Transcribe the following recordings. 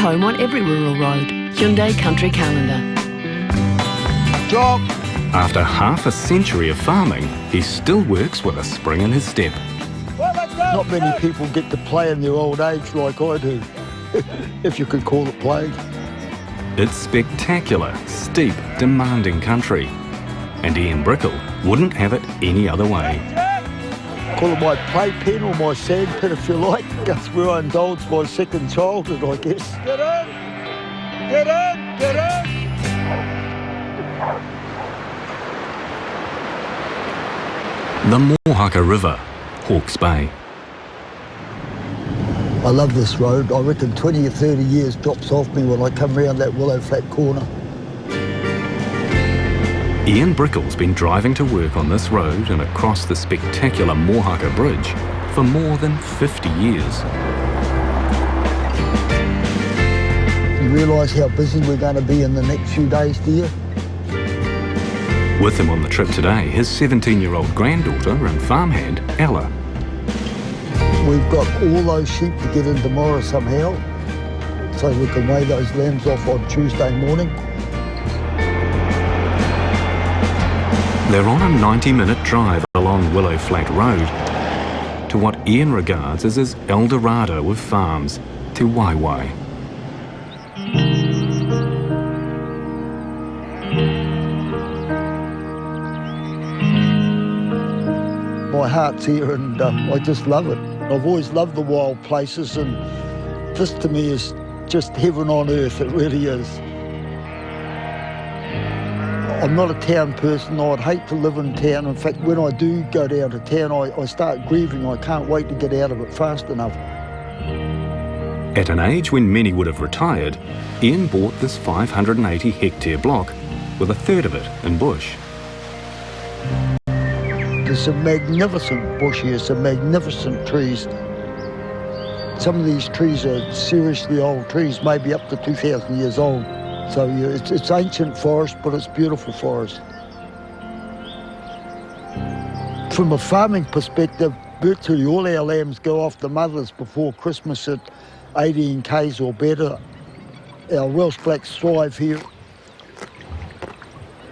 home on every rural road. Hyundai Country Calendar. Job. After half a century of farming, he still works with a spring in his step. Not many people get to play in their old age like I do, if you could call it playing. It's spectacular, steep, demanding country. And Ian Brickell wouldn't have it any other way. Call it my playpen or my sandpit if you like. That's where I indulge my second childhood, I guess. Get in! Get in! Get in! The Mohaka River, Hawke's Bay. I love this road. I reckon 20 or 30 years drops off me when I come round that Willow Flat corner. Ian Brickell's been driving to work on this road and across the spectacular Mohaka Bridge for more than 50 years. You realise how busy we're going to be in the next few days, do you? With him on the trip today, his 17-year-old granddaughter and farmhand, Ella. We've got all those sheep to get in tomorrow somehow, so we can weigh those lambs off on Tuesday morning. They're on a 90-minute drive along Willow Flat Road to what Ian regards as his El Dorado of farms, Te Waiwai. My heart's here and I just love it. I've always loved the wild places, and this to me is just heaven on earth, it really is. I'm not a town person. I'd hate to live in town. In fact, when I do go down to town, I start grieving. I can't wait to get out of it fast enough. At an age when many would have retired, Ian bought this 580-hectare block, with a third of it in bush. There's some magnificent bush here, some magnificent trees. Some of these trees are seriously old trees, maybe up to 2,000 years old. So yeah, it's ancient forest, but it's beautiful forest. From a farming perspective, virtually all our lambs go off the mothers before Christmas at 18 k's or better. Our Welsh Blacks thrive here.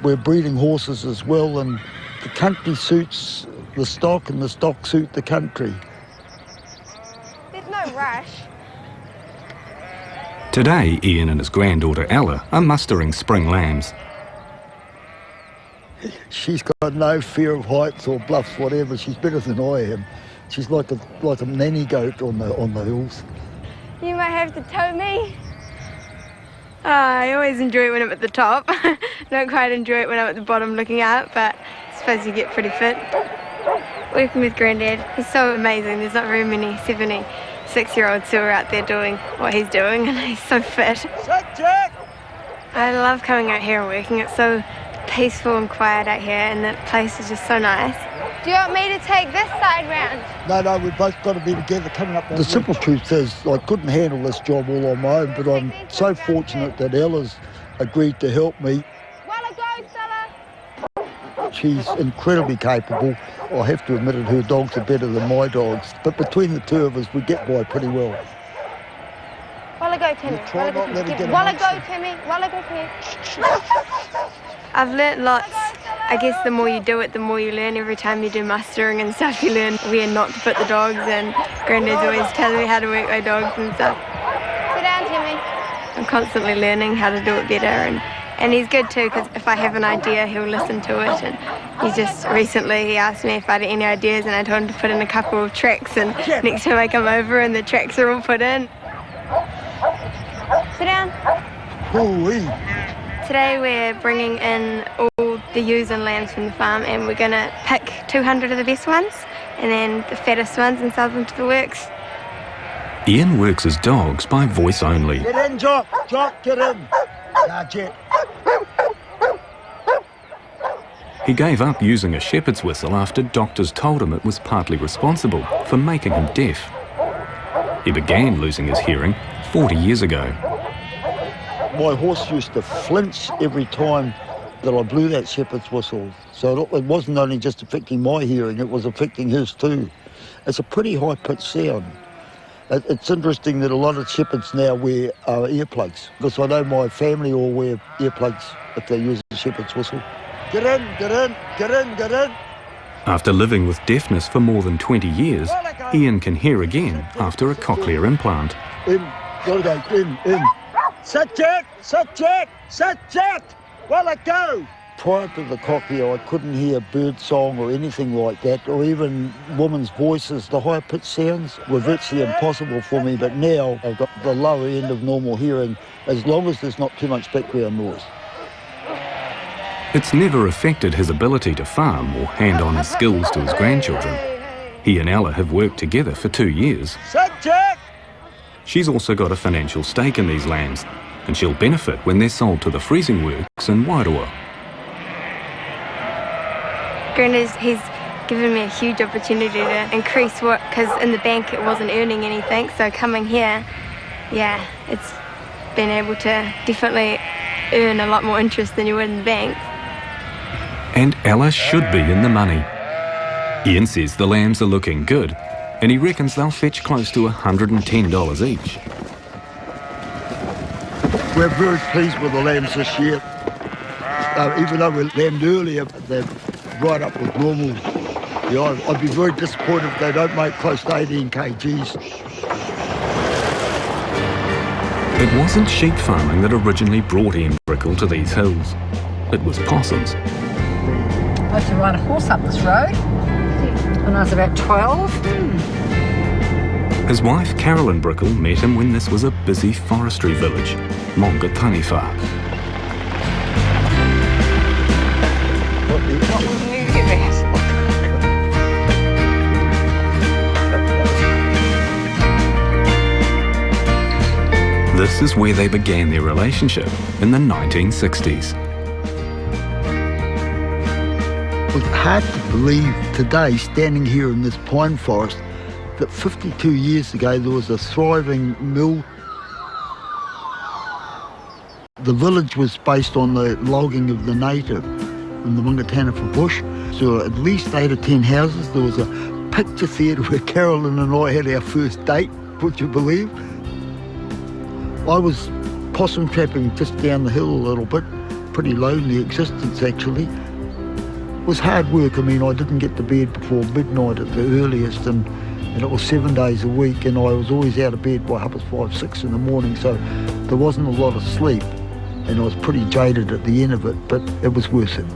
We're breeding horses as well, and the country suits the stock and the stock suit the country. There's no rush. Today, Ian and his granddaughter Ella are mustering spring lambs. She's got no fear of heights or bluffs, whatever. She's better than I am. She's like a nanny goat on the hills. You might have to tow me. I always enjoy it when I'm at the top. I don't quite enjoy it when I'm at the bottom looking up, but I suppose you get pretty fit. Working with Granddad, he's so amazing. There's not very many 76-year-olds who are out there doing what he's doing, and he's so fit. I love coming out here and working. It's so peaceful and quiet out here, and the place is just so nice. Do you want me to take this side round? No, we've both got to be together coming up. The simple truth is I couldn't handle this job all on my own, but I'm so fortunate that Ella's agreed to help me. She's incredibly capable. I have to admit it, her dogs are better than my dogs, but between the two of us, we get by pretty well. While I go, Timmy. Try not let her get While I go, Timmy. While I go, Timmy. I've learnt lots. I guess the more you do it, the more you learn. Every time you do mustering and stuff, you learn where not to put the dogs, and Granddad's always telling me how to work my dogs and stuff. Sit down, Timmy. I'm constantly learning how to do it better, and he's good too, because if I have an idea, he'll listen to it. And he asked me if I had any ideas, and I told him to put in a couple of tracks, and next time I come over and the tracks are all put in. Sit down. Ooh-wee. Today we're bringing in all the ewes and lambs from the farm, and we're going to pick 200 of the best ones and then the fattest ones and sell them to the works. Ian works his dogs by voice only. Get in, Jock, get in. Nah, Jet. He gave up using a shepherd's whistle after doctors told him it was partly responsible for making him deaf. He began losing his hearing 40 years ago. My horse used to flinch every time that I blew that shepherd's whistle. So it wasn't only just affecting my hearing, it was affecting his too. It's a pretty high-pitched sound. It's interesting that a lot of shepherds now wear earplugs, because I know my family all wear earplugs if they use a shepherd's whistle. Get in, get in, get in, get in. After living with deafness for more than 20 years, Ian can hear again after a cochlear implant. In, gotta go, in. Sit, Jack, sit, Jack, sit, Jack. Well, let go. Prior to the cochlear, I couldn't hear bird song or anything like that, or even women's voices. The high-pitched sounds were virtually impossible for me, but now I've got the lower end of normal hearing, as long as there's not too much background noise. It's never affected his ability to farm or hand on his skills to his grandchildren. He and Ella have worked together for 2 years. Sit, Jack! She's also got a financial stake in these lambs, and she'll benefit when they're sold to the freezing works in Wairoa. Granddad's, he's given me a huge opportunity to increase work, because in the bank it wasn't earning anything, so coming here, yeah, it's been able to definitely earn a lot more interest than you would in the bank. And Ella should be in the money. Ian says the lambs are looking good, and he reckons they'll fetch close to $110 each. We're very pleased with the lambs this year. Even though we lambed earlier, they're right up with normal. Yeah, I'd be very disappointed if they don't make close to 18 kgs. It wasn't sheep farming that originally brought Ian Brickell to these hills. It was possums. I used to ride a horse up this road when I was about 12. His wife Carolyn Brickell met him when this was a busy forestry village, Mongataniwha. This is where they began their relationship in the 1960s. It's hard to believe today, standing here in this pine forest, that 52 years ago there was a thriving mill. The village was based on the logging of the native in the Mongataniwha bush. So at least 8 or 10 houses. There was a picture theatre where Carolyn and I had our first date, would you believe? I was possum trapping just down the hill a little bit. Pretty lonely existence, actually. It was hard work. I mean, I didn't get to bed before midnight at the earliest, and it was 7 days a week, and I was always out of bed by 5, 6 in the morning, so there wasn't a lot of sleep, and I was pretty jaded at the end of it, but it was worth it.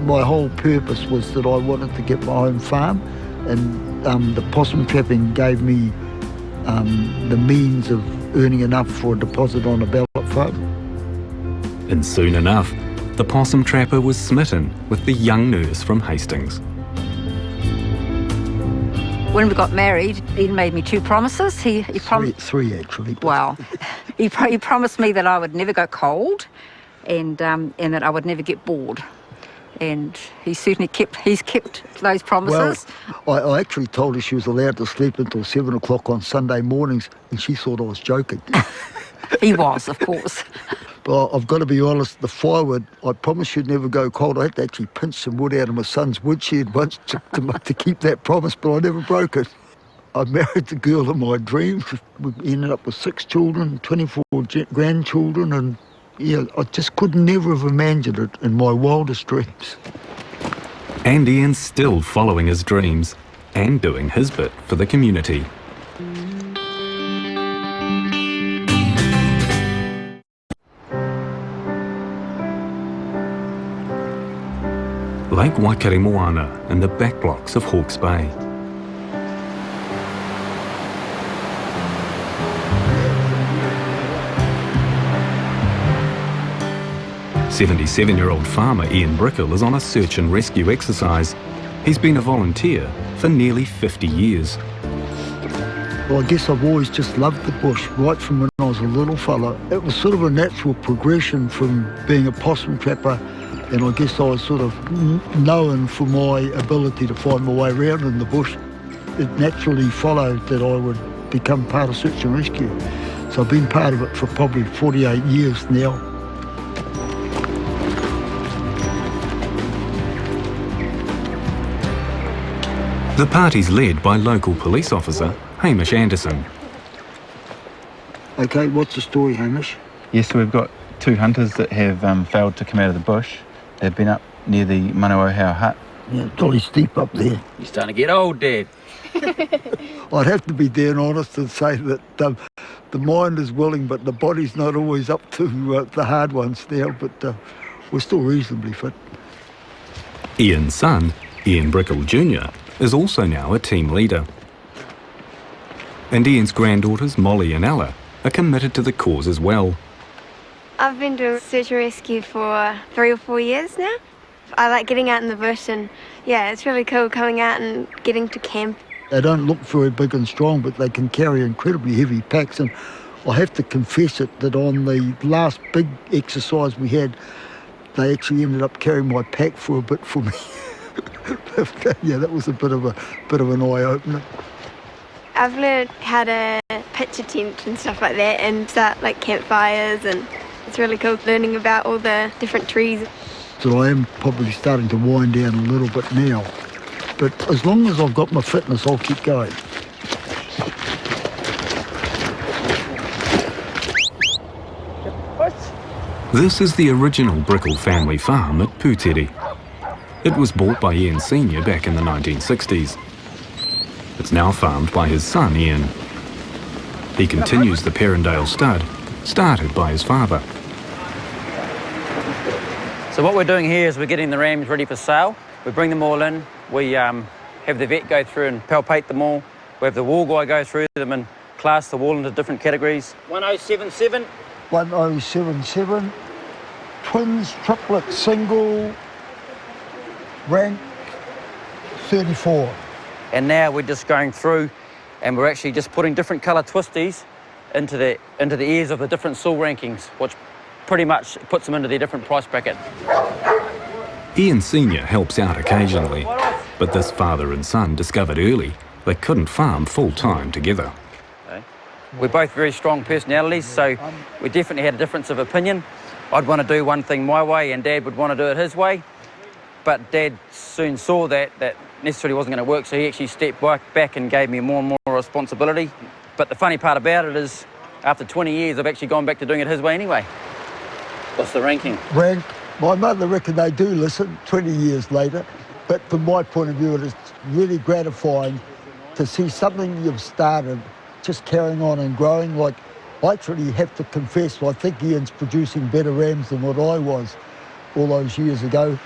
My whole purpose was that I wanted to get my own farm, and the possum trapping gave me the means of earning enough for a deposit on a ballot farm. And soon enough, the possum trapper was smitten with the young nurse from Hastings. When we got married, he made me 2 promises. He Three actually. Wow. he promised me that I would never go cold, and that I would never get bored. And he's kept those promises. Well, I actually told her she was allowed to sleep until 7 o'clock on Sunday mornings, and she thought I was joking. He was, of course. But I've got to be honest, the firewood, I promised she'd never go cold. I had to actually pinch some wood out of my son's woodshed once to keep that promise, but I never broke it. I married the girl of my dreams. We ended up with 6 children, 24 grandchildren, and yeah, I just could never have imagined it in my wildest dreams. And Ian's still following his dreams and doing his bit for the community. Lake Waikaremoana in the back blocks of Hawke's Bay. "77-year-old farmer Ian Brickell is on a search and rescue exercise. He's been a volunteer for nearly 50 years. Well, I guess I've always just loved the bush, right from when I was a little fella. It was sort of a natural progression from being a possum trapper, and I guess I was sort of known for my ability to find my way around in the bush. It naturally followed that I would become part of search and rescue. So I've been part of it for probably 48 years now. The party's led by local police officer Hamish Anderson. Okay, what's the story, Hamish? Yes, so we've got 2 hunters that have failed to come out of the bush. They've been up near the Manaohau hut. Yeah, jolly steep up there. You're starting to get old, Dad. I'd have to be dead honest and say that the mind is willing, but the body's not always up to the hard ones now, but we're still reasonably fit. Ian's son, Ian Brickell Jr., is also now a team leader. And Ian's granddaughters, Molly and Ella, are committed to the cause as well. I've been doing search and rescue for 3 or 4 years now. I like getting out in the bush and, yeah, it's really cool coming out and getting to camp. They don't look very big and strong, but they can carry incredibly heavy packs. And I have to confess it that on the last big exercise we had, they actually ended up carrying my pack for a bit for me. Yeah, that was a bit of an eye-opener. I've learned how to pitch a tent and stuff like that and start like campfires, and it's really cool learning about all the different trees. So I am probably starting to wind down a little bit now. But as long as I've got my fitness, I'll keep going. This is the original Brickell family farm at Pūteri. It was bought by Ian Sr. back in the 1960s. It's now farmed by his son, Ian. He continues the Perrindale stud, started by his father. So what we're doing here is we're getting the rams ready for sale. We bring them all in. We have the vet go through and palpate them all. We have the wool guy go through them and class the wool into different categories. 1077. 1077, twins, triplet, single, rank 34. And now we're just going through and we're actually just putting different colour twisties into the ears of the different soul rankings, which pretty much puts them into their different price bracket. Ian Sr. helps out occasionally, but this father and son discovered early they couldn't farm full-time together. We're both very strong personalities, so we definitely had a difference of opinion. I'd want to do one thing my way and Dad would want to do it his way. But Dad soon saw that necessarily wasn't going to work, so he actually stepped back and gave me more and more responsibility. But the funny part about it is, after 20 years, I've actually gone back to doing it his way anyway. What's the ranking? Rank, my mother reckoned they do listen 20 years later, but from my point of view, it is really gratifying to see something you've started just carrying on and growing. Like, I actually have to confess, I think Ian's producing better rams than what I was all those years ago.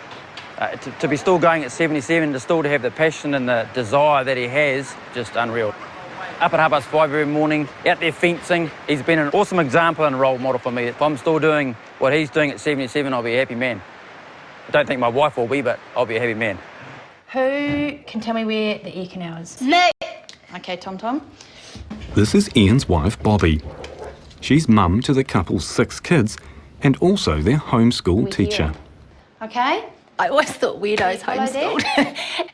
To be still going at 77, to still to have the passion and the desire that he has, just unreal. Up at 5:30 every morning, out there fencing. He's been an awesome example and role model for me. If I'm still doing what he's doing at 77, I'll be a happy man. I don't think my wife will be, but I'll be a happy man. Who can tell me where the ear canal is? Me! Okay, Tom. This is Ian's wife, Bobby. She's mum to the couple's 6 kids and also their homeschool teacher. Okay? I always thought weirdos homeschooled.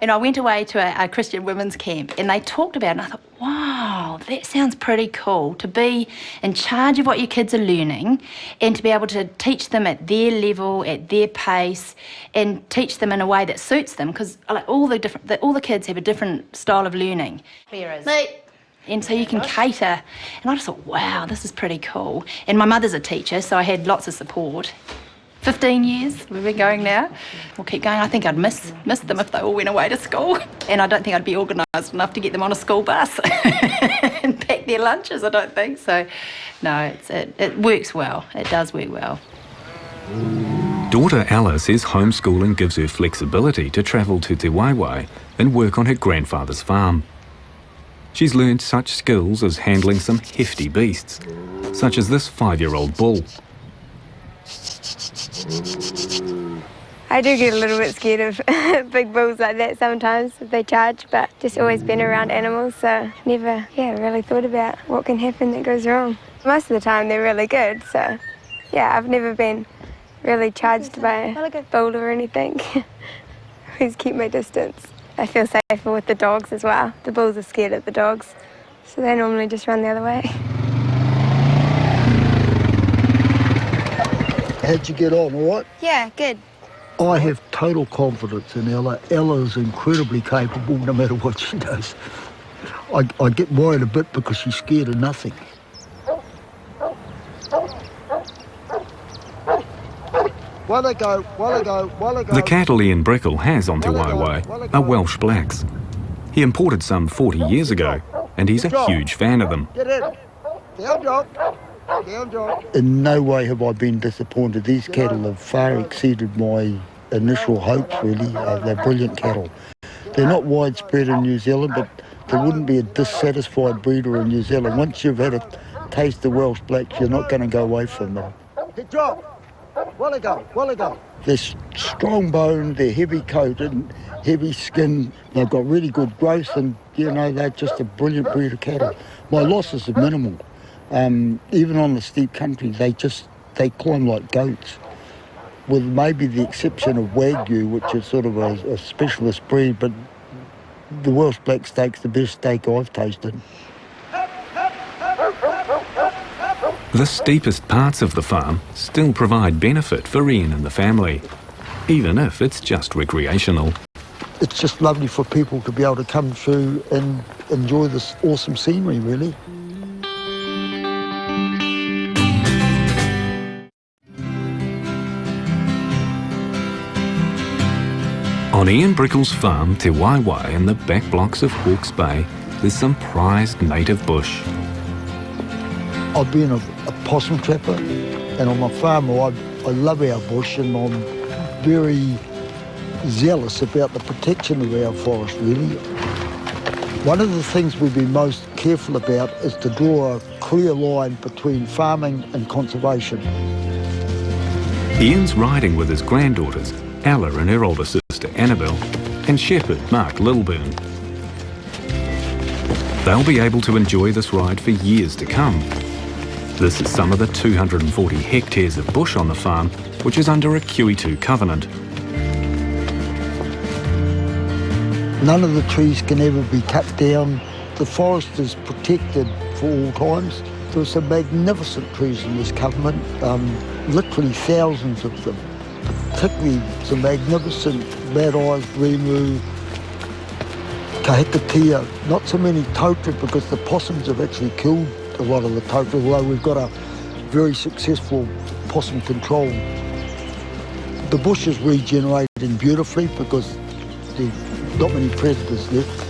And I went away to a Christian women's camp and they talked about it and I thought, wow, that sounds pretty cool, to be in charge of what your kids are learning and to be able to teach them at their level, at their pace, and teach them in a way that suits them, because like all the kids have a different style of learning. And so you can cater. And I just thought, wow, this is pretty cool. And my mother's a teacher, so I had lots of support. 15 years we've been going now. We'll keep going. I think I'd miss them if they all went away to school. And I don't think I'd be organised enough to get them on a school bus and pack their lunches, I don't think. So, no, it works well. It does work well. Daughter Ella says homeschooling gives her flexibility to travel to Te Waiwai and work on her grandfather's farm. She's learned such skills as handling some hefty beasts, such as this 5-year-old bull. I do get a little bit scared of big bulls like that sometimes if they charge, but just always been around animals, so never really thought about what can happen that goes wrong. Most of the time they're really good, so yeah, I've never been really charged by a bull or anything. Always keep my distance. I feel safer with the dogs as well. The bulls are scared of the dogs, so they normally just run the other way. How'd you get on, all right? Yeah, good. I have total confidence in Ella. Ella is incredibly capable no matter what she does. I get worried a bit because she's scared of nothing. While they go, while they go, while they go. The cattle Ian Brickell has on Te Waiwai are Welsh blacks. He imported some 40 years ago, and he's a huge fan of them. Get in. Down, John. Down, John. In no way have I been disappointed. These cattle have far exceeded my initial hopes, really. They're brilliant cattle. They're not widespread in New Zealand, but there wouldn't be a dissatisfied breeder in New Zealand. Once you've had a taste of Welsh blacks, you're not going to go away from them. Good job. Well they go, well they go. They're strong boned, they're heavy coated, heavy skin. They've got really good growth, and they're just a brilliant breed of cattle. My losses are minimal. Even on the steep country, they climb like goats, with maybe the exception of Wagyu, which is sort of a specialist breed, but the Welsh Black Steak's the best steak I've tasted. The steepest parts of the farm still provide benefit for Ian and the family, even if it's just recreational. It's just lovely for people to be able to come through and enjoy this awesome scenery, really. On Ian Brickell's farm, Te Waiwai, in the back blocks of Hawke's Bay, there's some prized native bush. I've been a possum trapper, and on my farm I love our bush, and I'm very zealous about the protection of our forest, really. One of the things we've been most careful about is to draw a clear line between farming and conservation. Ian's riding with his granddaughters, Ella and her older sister Annabelle, and shepherd Mark Lilburn. They'll be able to enjoy this ride for years to come. This is some of the 240 hectares of bush on the farm, which is under a QE2 covenant. None of the trees can ever be cut down. The forest is protected for all times. There are some magnificent trees in this covenant, literally thousands of them. Particularly some magnificent Mad Eyes, Rimu, Kahikatea. Not so many totara because the possums have actually killed a lot of the totara, although we've got a very successful possum control. The bush is regenerating beautifully because there's not many predators left.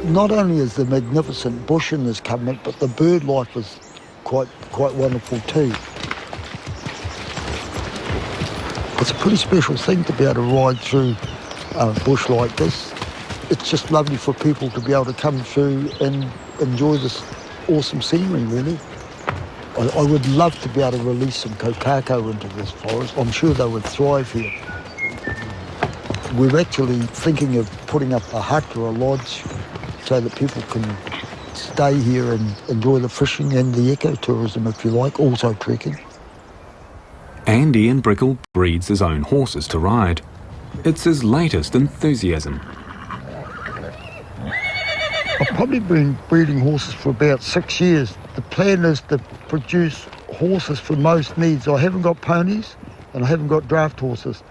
Not only is there magnificent bush in this covenant, but the bird life is quite wonderful too. It's a pretty special thing to be able to ride through bush like this. It's just lovely for people to be able to come through and enjoy this awesome scenery, really. I would love to be able to release some kokako into this forest. I'm sure they would thrive here. We're actually thinking of putting up a hut or a lodge so that people can stay here and enjoy the fishing and the ecotourism, if you like, also trekking. And Ian Brickell breeds his own horses to ride. It's his latest enthusiasm. I've probably been breeding horses for about 6 years. The plan is to produce horses for most needs. I haven't got ponies and I haven't got draft horses,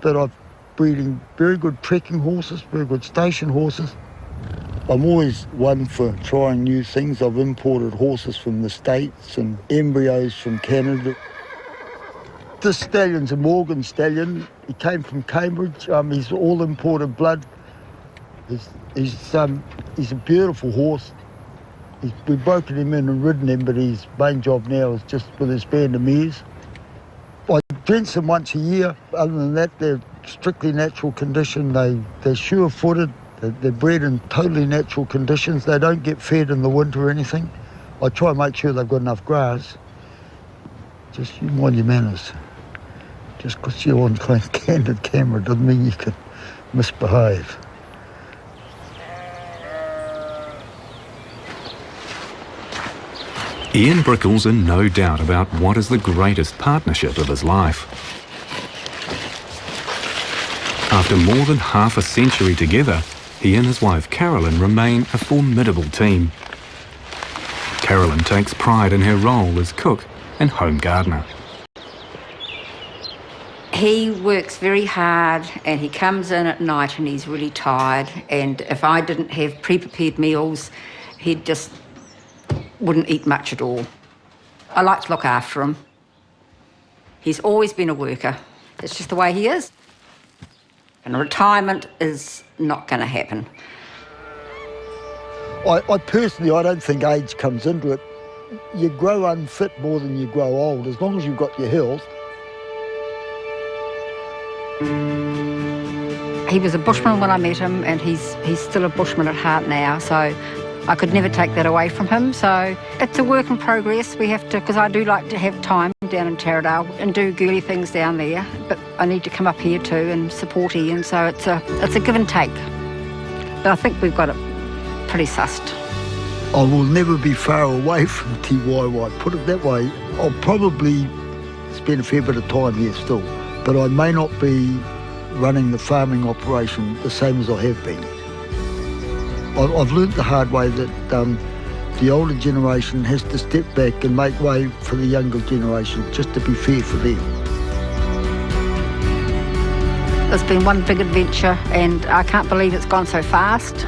but I'm breeding very good trekking horses, very good station horses. I'm always one for trying new things. I've imported horses from the States and embryos from Canada. This stallion's a Morgan stallion. He came from Cambridge. He's all imported blood. He's a beautiful horse. We've broken him in and ridden him, but his main job now is just with his band of mares. I drench them once a year. Other than that, they're strictly natural condition. They're sure-footed. They're bred in totally natural conditions. They don't get fed in the winter or anything. I try and make sure they've got enough grass. Just you mind your manners. Just because you're on candid camera doesn't mean you can misbehave. Ian Brickell's in no doubt about what is the greatest partnership of his life. After more than half a century together, he and his wife Carolyn remain a formidable team. Carolyn takes pride in her role as cook and home gardener. He works very hard and he comes in at night and he's really tired, and if I didn't have pre-prepared meals, he just wouldn't eat much at all. I like to look after him. He's always been a worker. It's just the way he is. And retirement is not going to happen. I personally, I don't think age comes into it. You grow unfit more than you grow old, as long as you've got your health. He was a bushman when I met him, and he's still a bushman at heart now, so I could never take that away from him. So it's a work in progress. We have to, because I do like to have time down in Taradale and do girly things down there, but I need to come up here too and support Ian, so it's a give and take. But I think we've got it pretty sussed. I will never be far away from TYY, put it that way. I'll probably spend a fair bit of time here still, but I may not be running the farming operation the same as I have been. I've learnt the hard way that the older generation has to step back and make way for the younger generation, just to be fair for them. It's been one big adventure, and I can't believe it's gone so fast.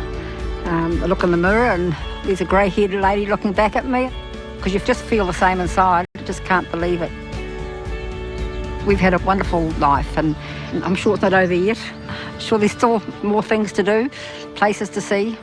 I look in the mirror and there's a grey-haired lady looking back at me, because you just feel the same inside. You just can't believe it. We've had a wonderful life, and I'm sure it's not over yet. I'm sure there's still more things to do, places to see.